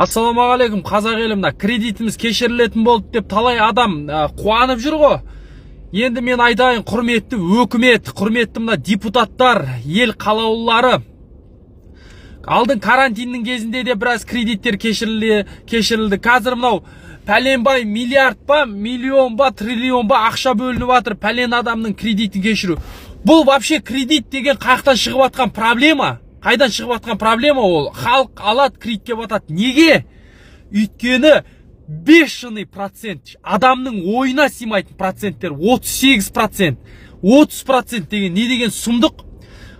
Ассалаумағалейкум, қазақ елімді. Кредитіміз кешірілетін болды деп талай адам қуанып жүр ғой. Енді мен айтайын, құрметті өкімет, құрметті мына депутаттар, ел қалаулылары. Алдын карантиннің кезінде де біраз кредиттер кешірілді. Қазір мынау пәленбай миллиард ба, миллион ба, триллион ба ақша бөлініп жатыр пәлен адамның кредитін кешіру. Бұл вообще кредит деген қаяқтан шығып жатқан проблема. Қайдан шығып жатқан проблема ол? Халық алады, кредитке батады. Неге? Өйткені 5% адамның ойына сыймайтын проценттер 38%. 30% деген не деген сұмдық?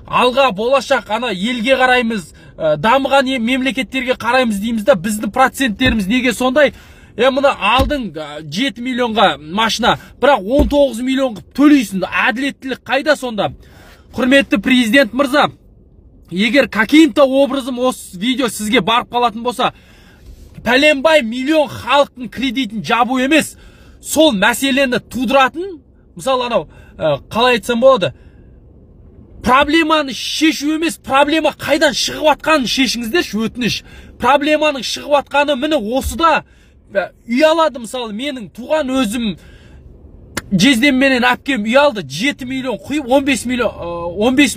Алға болашақ ана елге қараймыз, дамыған мемлекеттерге қараймыз дейміз да, біздің проценттеріміз неге сондай? Мына алдың 7 миллионға машина, бірақ 19 миллион төлейсің. Әділеттілік қайда сонда? Құрметті президент мырза, егер каким-то образом осы видео сізге барып қалатын болса, пәленбай миллион халықтың кредитін жабу емес, сол мәселені тудыратын, мысалы анау, қалай айтсам болады, проблеманы шешу емес, проблема қайдан шығып атқанын шешіңіздерші, өтініш. Проблеманың шығып атқаны міне осыда ұялады. Мысалы менің туған өзім жездем менен әпкем ұялды, 7 миллион құйып, 15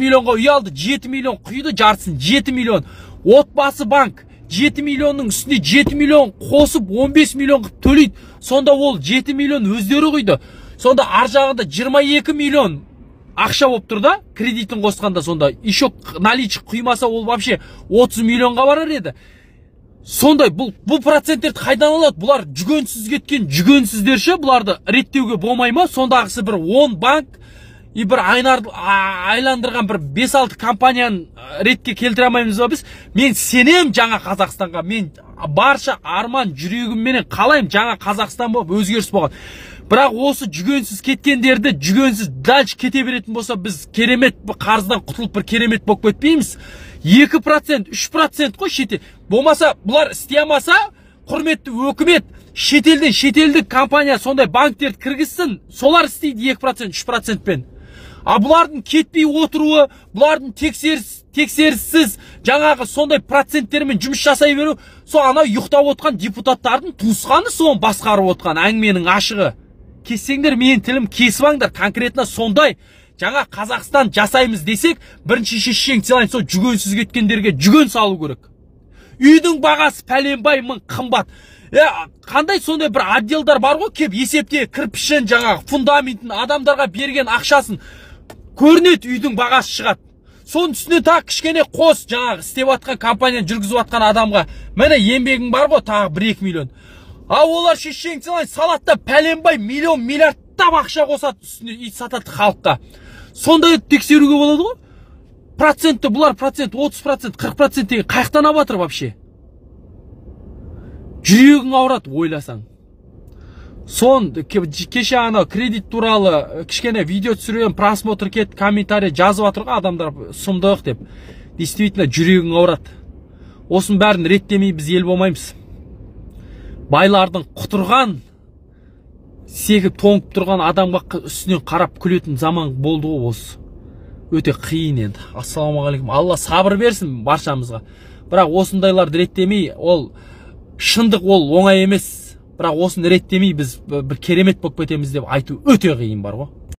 миллионға ұялды, 7 миллион құйды, жартысын 7 миллион. Отбасы банк 7 миллионның үстіне 7 миллион қосып 15 миллион төлейді. Сонда ол 7 миллион өздері құйды. Сонда ар жағында 22 миллион ақша болып тұр да, кредитін қосқанда. Сонда еще наличық құймаса ол вообще 30 миллионға барар еді. Сондай бұл проценттерді қайдан алады? Бұлар жүгенсіз кеткен жүгенсіздерші, бұларды реттеуге болмай ма? Сондағысы бір 10 банк и бір айландырған бір 5-6 компанияны ретке келтіре алмаймыз ба біз? Мен сенем жаңа Қазақстанға, мен барша арман жүрегімменен қалайым жаңа Қазақстан болып өзгеріс болған. Бірақ осы жүгенсіз кеткендерді жүгенсіз дальше кете беретін болса, біз керемет қарыздан құтылып бір керемет болып кетпейміз. 2%, 3% қой шетел. Болмаса, бұлар істеймаса, құрметті өкімет, шетелдік компания сондай банктерді кіргізсін, солар істейді 2%, 3%-пен. А бұлардың кетпей отыруы, бұлардың тексеріссіз жаңағы сондай проценттермен жұмыс жасай беру, сол анау ұйықтап отқан депутаттардың туысқаны соны басқарып отқан әңгіменің ашығы. Кессеңдер, менің тілім кесіп конкретно сондай. Жаңа Қазақстан жасаймыз десек, бірінші шешең сыйлайын, сол жүгенсіз кеткендерге жүген салу керек. Үйдің бағасы пәленбай мың қымбат. Қандай сондай бір отделдар бар ғой, кеп есепте кірпішін, жаңағы фундаментін, адамдарға берген ақшасын көрінеді, үйдің бағасы шығады. Соның үстіне тағы кішкене қос, жаңағы істеп атқан компанияны жүргізіп атқан адамға, міне еңбегің бар ғой, тағы 1-2 миллион. А олар шешең сыйлайын, салатта пәленбай миллион, миллиардтап ақша қосады, үстіне ит сатады халыққа. Сондай тексеруге болады ғой? Процентті, бұлар процент, 30%, 40% деген қайықтан абатыр вообще. Жүрегің ауырады, ойласаң. Кеше ана кредит туралы кішкене видео түсірген, просмотр кет, комментарий жазып атыр ғой адамдар, сұмдық деп. Действительно, жүрегің ауырады. Осының бәрін реттемей біз ел болмаймыз. Байлардың құтырған, сегіп тоңып тұрған адамға үстінен қарап күлетін заман болды ғой осы. Өте қиын енді. Ассалаумағалейкум. Алла сабыр берсін баршамызға. Бірақ осындайларды реттемей, ол шындық, ол оңай емес. Бірақ осыны реттемей біз бір керемет болып кетеміз деп айту өте қиын бар ғой.